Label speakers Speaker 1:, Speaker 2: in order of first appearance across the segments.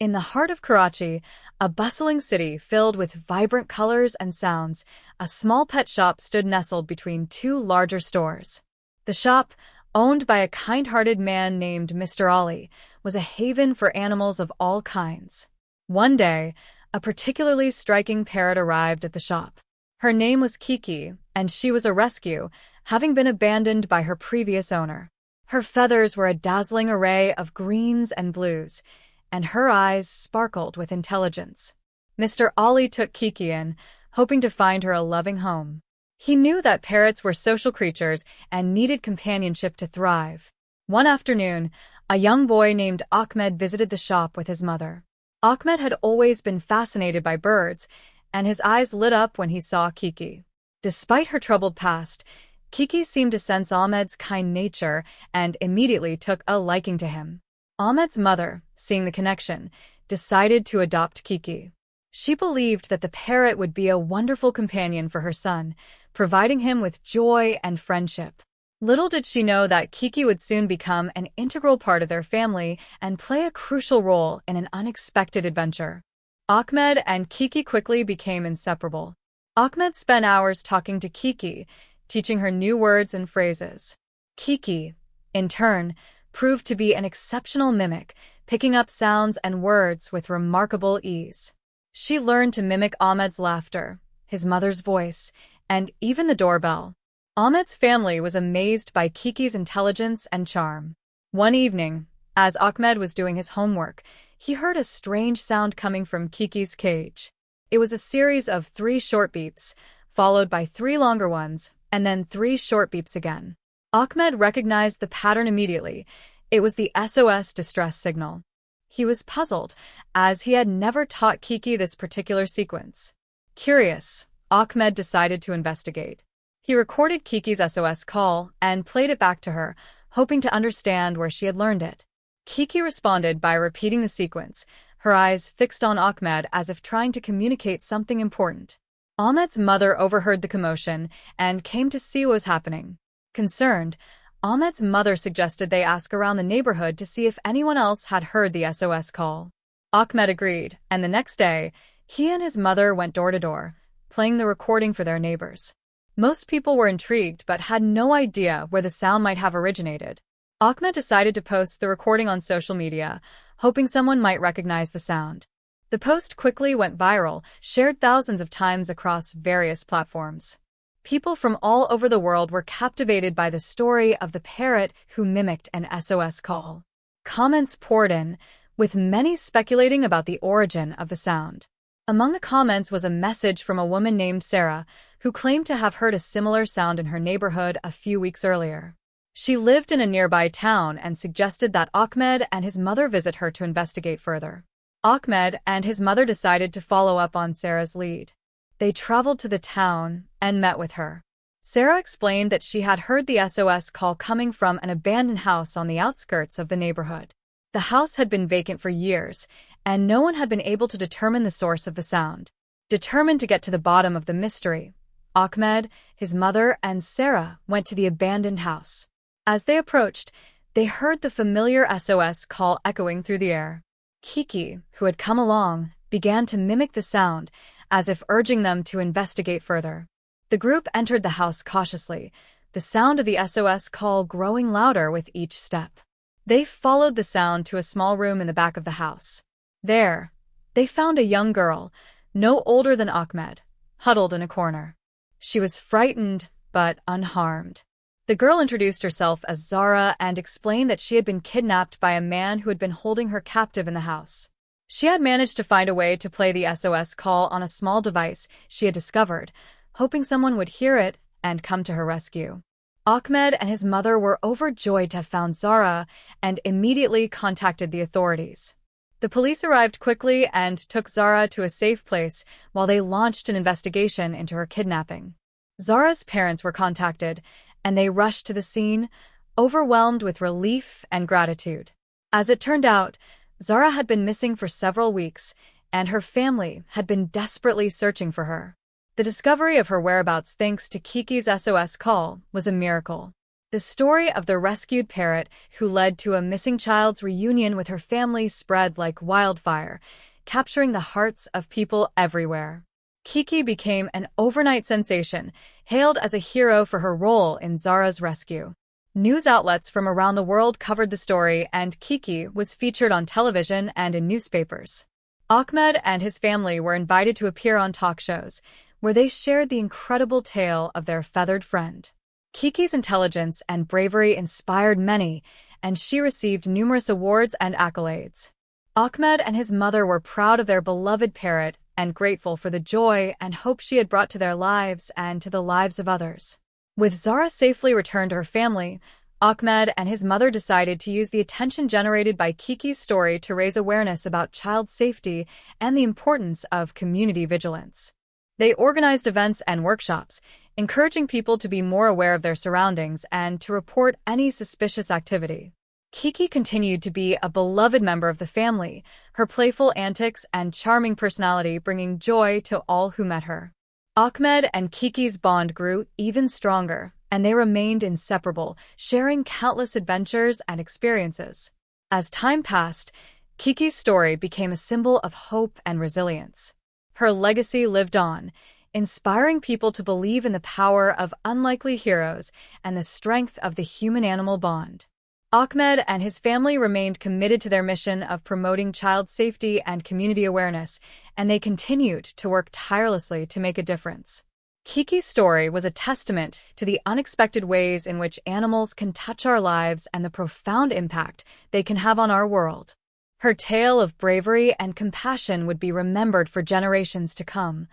Speaker 1: In the heart of Karachi, a bustling city filled with vibrant colors and sounds, a small pet shop stood nestled between two larger stores. The shop, owned by a kind-hearted man named Mr. Ali, was a haven for animals of all kinds. One day, a particularly striking parrot arrived at the shop. Her name was Kiki, and she was a rescue, having been abandoned by her previous owner. Her feathers were a dazzling array of greens and blues, and her eyes sparkled with intelligence. Mr. Ali took Kiki in, hoping to find her a loving home. He knew that parrots were social creatures and needed companionship to thrive. One afternoon, a young boy named Ahmed visited the shop with his mother. Ahmed had always been fascinated by birds, and his eyes lit up when he saw Kiki. Despite her troubled past, Kiki seemed to sense Ahmed's kind nature and immediately took a liking to him. Ahmed's mother, seeing the connection, decided to adopt Kiki. She believed that the parrot would be a wonderful companion for her son, providing him with joy and friendship. Little did she know that Kiki would soon become an integral part of their family and play a crucial role in an unexpected adventure. Ahmed and Kiki quickly became inseparable. Ahmed spent hours talking to Kiki, teaching her new words and phrases. Kiki, in turn, proved to be an exceptional mimic, picking up sounds and words with remarkable ease. She learned to mimic Ahmed's laughter, his mother's voice, and even the doorbell. Ahmed's family was amazed by Kiki's intelligence and charm. One evening, as Ahmed was doing his homework, he heard a strange sound coming from Kiki's cage. It was a series of 3 short beeps, followed by 3 longer ones, and then 3 short beeps again. Ahmed recognized the pattern immediately. It was the SOS distress signal. He was puzzled, as he had never taught Kiki this particular sequence. Curious, Ahmed decided to investigate. He recorded Kiki's SOS call and played it back to her, hoping to understand where she had learned it. Kiki responded by repeating the sequence, her eyes fixed on Ahmed as if trying to communicate something important. Ahmed's mother overheard the commotion and came to see what was happening. Concerned, Ahmed's mother suggested they ask around the neighborhood to see if anyone else had heard the SOS call. Ahmed agreed, and the next day, he and his mother went door to door, playing the recording for their neighbors. Most people were intrigued but had no idea where the sound might have originated. Ahmed decided to post the recording on social media, hoping someone might recognize the sound. The post quickly went viral, shared thousands of times across various platforms. People from all over the world were captivated by the story of the parrot who mimicked an SOS call. Comments poured in, with many speculating about the origin of the sound. Among the comments was a message from a woman named Sarah, who claimed to have heard a similar sound in her neighborhood a few weeks earlier. She lived in a nearby town and suggested that Ahmed and his mother visit her to investigate further. Ahmed and his mother decided to follow up on Sarah's lead. They traveled to the town and met with her. Sarah explained that she had heard the SOS call coming from an abandoned house on the outskirts of the neighborhood. The house had been vacant for years, and no one had been able to determine the source of the sound. Determined to get to the bottom of the mystery, Ahmed, his mother, and Sarah went to the abandoned house. As they approached, they heard the familiar SOS call echoing through the air. Kiki, who had come along, began to mimic the sound, as if urging them to investigate further. The group entered the house cautiously, the sound of the SOS call growing louder with each step. They followed the sound to a small room in the back of the house. There, they found a young girl, no older than Ahmed, huddled in a corner. She was frightened, but unharmed. The girl introduced herself as Zara and explained that she had been kidnapped by a man who had been holding her captive in the house. She had managed to find a way to play the SOS call on a small device she had discovered, hoping someone would hear it and come to her rescue. Ahmed and his mother were overjoyed to have found Zara and immediately contacted the authorities. The police arrived quickly and took Zara to a safe place while they launched an investigation into her kidnapping. Zara's parents were contacted, and they rushed to the scene, overwhelmed with relief and gratitude. As it turned out, Zara had been missing for several weeks, and her family had been desperately searching for her. The discovery of her whereabouts thanks to Kiki's SOS call was a miracle. The story of the rescued parrot who led to a missing child's reunion with her family spread like wildfire, capturing the hearts of people everywhere. Kiki became an overnight sensation, hailed as a hero for her role in Zara's rescue. News outlets from around the world covered the story, and Kiki was featured on television and in newspapers. Ahmed and his family were invited to appear on talk shows, where they shared the incredible tale of their feathered friend. Kiki's intelligence and bravery inspired many, and she received numerous awards and accolades. Ahmed and his mother were proud of their beloved parrot and grateful for the joy and hope she had brought to their lives and to the lives of others. With Zara safely returned to her family, Ahmed and his mother decided to use the attention generated by Kiki's story to raise awareness about child safety and the importance of community vigilance. They organized events and workshops, encouraging people to be more aware of their surroundings and to report any suspicious activity. Kiki continued to be a beloved member of the family, her playful antics and charming personality bringing joy to all who met her. Ahmed and Kiki's bond grew even stronger, and they remained inseparable, sharing countless adventures and experiences. As time passed, Kiki's story became a symbol of hope and resilience. Her legacy lived on, inspiring people to believe in the power of unlikely heroes and the strength of the human-animal bond. Ahmed and his family remained committed to their mission of promoting child safety and community awareness, and they continued to work tirelessly to make a difference. Kiki's story was a testament to the unexpected ways in which animals can touch our lives and the profound impact they can have on our world. Her tale of bravery and compassion would be remembered for generations to come,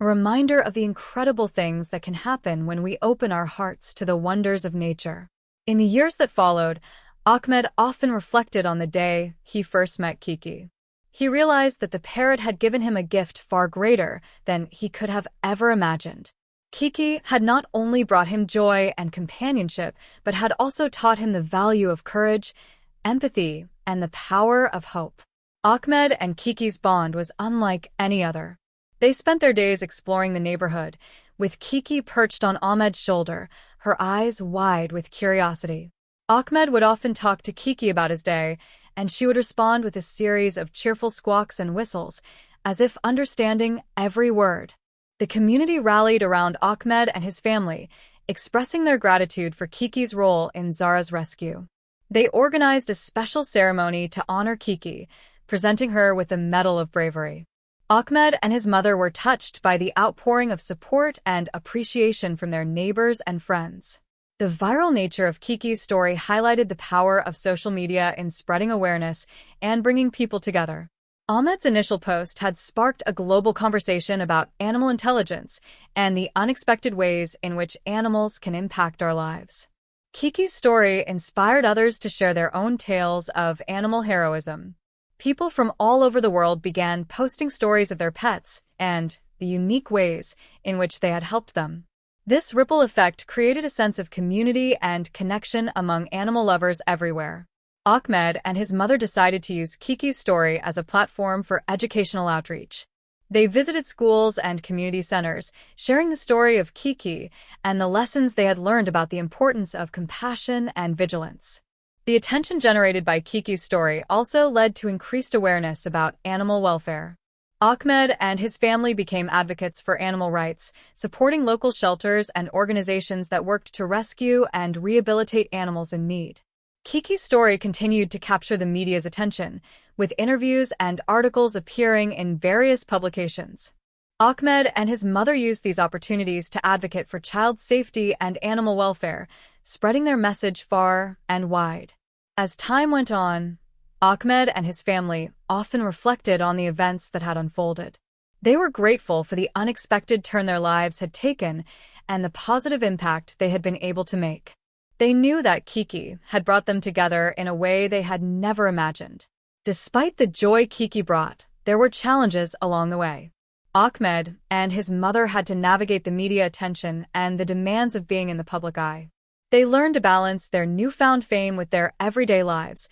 Speaker 1: a reminder of the incredible things that can happen when we open our hearts to the wonders of nature. In the years that followed, Ahmed often reflected on the day he first met Kiki. He realized that the parrot had given him a gift far greater than he could have ever imagined. Kiki had not only brought him joy and companionship, but had also taught him the value of courage, empathy, and the power of hope. Ahmed and Kiki's bond was unlike any other. They spent their days exploring the neighborhood, with Kiki perched on Ahmed's shoulder, her eyes wide with curiosity. Ahmed would often talk to Kiki about his day, and she would respond with a series of cheerful squawks and whistles, as if understanding every word. The community rallied around Ahmed and his family, expressing their gratitude for Kiki's role in Zara's rescue. They organized a special ceremony to honor Kiki, presenting her with the Medal of Bravery. Ahmed and his mother were touched by the outpouring of support and appreciation from their neighbors and friends. The viral nature of Kiki's story highlighted the power of social media in spreading awareness and bringing people together. Ahmed's initial post had sparked a global conversation about animal intelligence and the unexpected ways in which animals can impact our lives. Kiki's story inspired others to share their own tales of animal heroism. People from all over the world began posting stories of their pets and the unique ways in which they had helped them. This ripple effect created a sense of community and connection among animal lovers everywhere. Ahmed and his mother decided to use Kiki's story as a platform for educational outreach. They visited schools and community centers, sharing the story of Kiki and the lessons they had learned about the importance of compassion and vigilance. The attention generated by Kiki's story also led to increased awareness about animal welfare. Ahmed and his family became advocates for animal rights, supporting local shelters and organizations that worked to rescue and rehabilitate animals in need. Kiki's story continued to capture the media's attention, with interviews and articles appearing in various publications. Ahmed and his mother used these opportunities to advocate for child safety and animal welfare, spreading their message far and wide. As time went on, Ahmed and his family often reflected on the events that had unfolded. They were grateful for the unexpected turn their lives had taken and the positive impact they had been able to make. They knew that Kiki had brought them together in a way they had never imagined. Despite the joy Kiki brought, there were challenges along the way. Ahmed and his mother had to navigate the media attention and the demands of being in the public eye. They learned to balance their newfound fame with their everyday lives,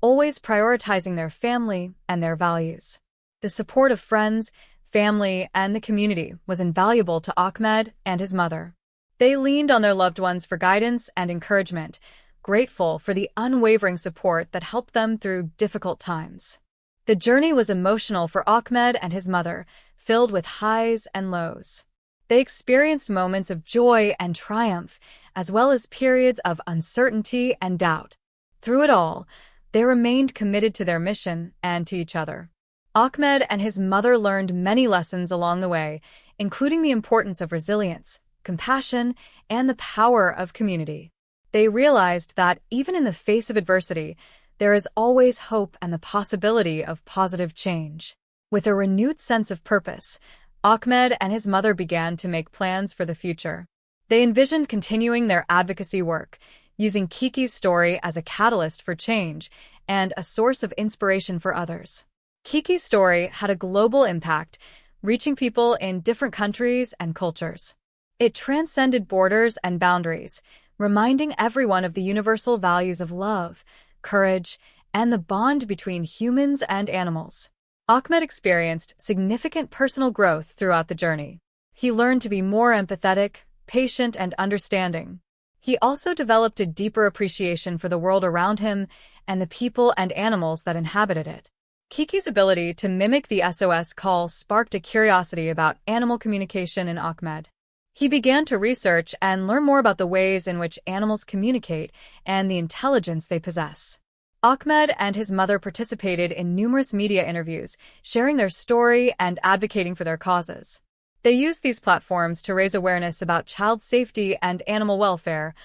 Speaker 1: always prioritizing their family and their values. The support of friends, family, and the community was invaluable to Ahmed and his mother. They leaned on their loved ones for guidance and encouragement, grateful for the unwavering support that helped them through difficult times. The journey was emotional for Ahmed and his mother, filled with highs and lows. They experienced moments of joy and triumph, as well as periods of uncertainty and doubt. Through it all, they remained committed to their mission and to each other. Ahmed and his mother learned many lessons along the way, including the importance of resilience, compassion, and the power of community. They realized that even in the face of adversity, there is always hope and the possibility of positive change. With a renewed sense of purpose, Ahmed and his mother began to make plans for the future. They envisioned continuing their advocacy work, using Kiki's story as a catalyst for change and a source of inspiration for others. Kiki's story had a global impact, reaching people in different countries and cultures. It transcended borders and boundaries, reminding everyone of the universal values of love, courage, and the bond between humans and animals. Ahmed experienced significant personal growth throughout the journey. He learned to be more empathetic, patient, and understanding. He also developed a deeper appreciation for the world around him and the people and animals that inhabited it. Kiki's ability to mimic the SOS call sparked a curiosity about animal communication in Ahmed. He began to research and learn more about the ways in which animals communicate and the intelligence they possess. Ahmed and his mother participated in numerous media interviews, sharing their story and advocating for their causes. They used these platforms to raise awareness about child safety and animal welfare,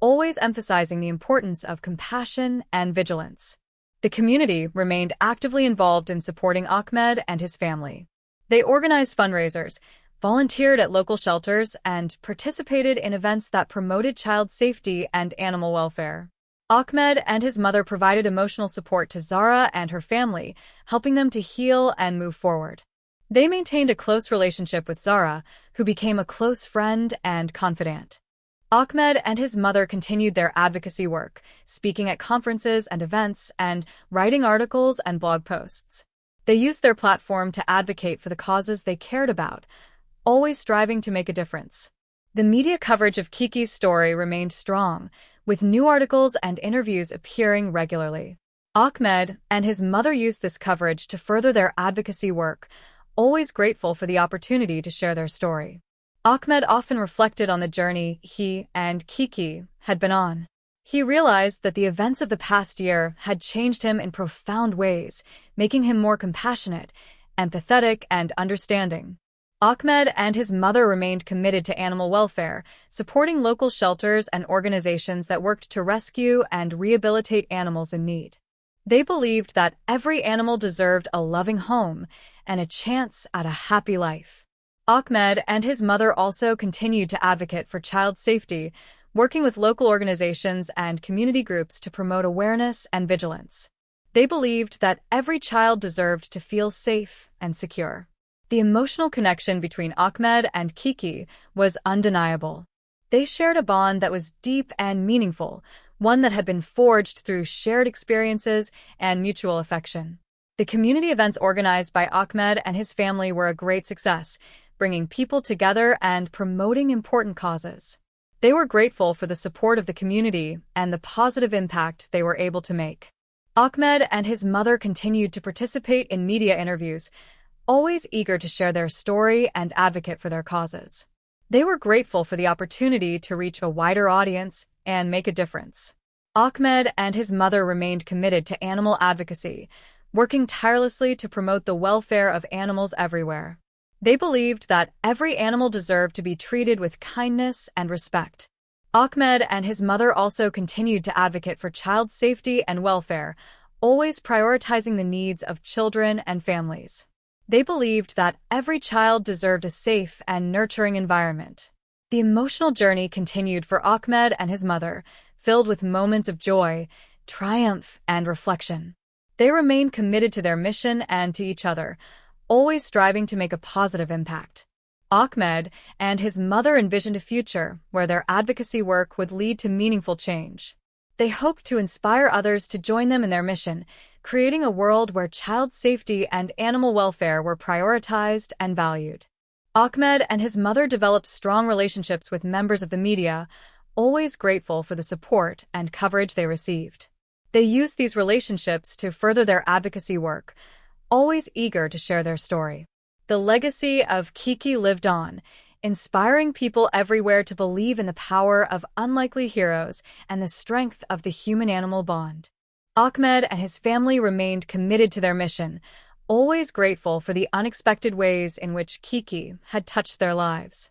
Speaker 1: always emphasizing the importance of compassion and vigilance. The community remained actively involved in supporting Ahmed and his family. They organized fundraisers, volunteered at local shelters, and participated in events that promoted child safety and animal welfare. Ahmed and his mother provided emotional support to Zara and her family, helping them to heal and move forward. They maintained a close relationship with Zara, who became a close friend and confidant. Ahmed and his mother continued their advocacy work, speaking at conferences and events and writing articles and blog posts. They used their platform to advocate for the causes they cared about, always striving to make a difference. The media coverage of Kiki's story remained strong, with new articles and interviews appearing regularly. Ahmed and his mother used this coverage to further their advocacy work, always grateful for the opportunity to share their story. Ahmed often reflected on the journey he and Kiki had been on. He realized that the events of the past year had changed him in profound ways, making him more compassionate, empathetic, and understanding. Ahmed and his mother remained committed to animal welfare, supporting local shelters and organizations that worked to rescue and rehabilitate animals in need. They believed that every animal deserved a loving home and a chance at a happy life. Ahmed and his mother also continued to advocate for child safety, working with local organizations and community groups to promote awareness and vigilance. They believed that every child deserved to feel safe and secure. The emotional connection between Ahmed and Kiki was undeniable. They shared a bond that was deep and meaningful, one that had been forged through shared experiences and mutual affection. The community events organized by Ahmed and his family were a great success, bringing people together and promoting important causes. They were grateful for the support of the community and the positive impact they were able to make. Ahmed and his mother continued to participate in media interviews, always eager to share their story and advocate for their causes. They were grateful for the opportunity to reach a wider audience and make a difference. Ahmed and his mother remained committed to animal advocacy, working tirelessly to promote the welfare of animals everywhere. They believed that every animal deserved to be treated with kindness and respect. Ahmed and his mother also continued to advocate for child safety and welfare, always prioritizing the needs of children and families. They believed that every child deserved a safe and nurturing environment. The emotional journey continued for Ahmed and his mother, filled with moments of joy, triumph, and reflection. They remained committed to their mission and to each other, always striving to make a positive impact. Ahmed and his mother envisioned a future where their advocacy work would lead to meaningful change. They hoped to inspire others to join them in their mission, creating a world where child safety and animal welfare were prioritized and valued. Ahmed and his mother developed strong relationships with members of the media, always grateful for the support and coverage they received. They used these relationships to further their advocacy work, always eager to share their story. The legacy of Kiki lived on, inspiring people everywhere to believe in the power of unlikely heroes and the strength of the human-animal bond. Ahmed and his family remained committed to their mission, always grateful for the unexpected ways in which Kiki had touched their lives.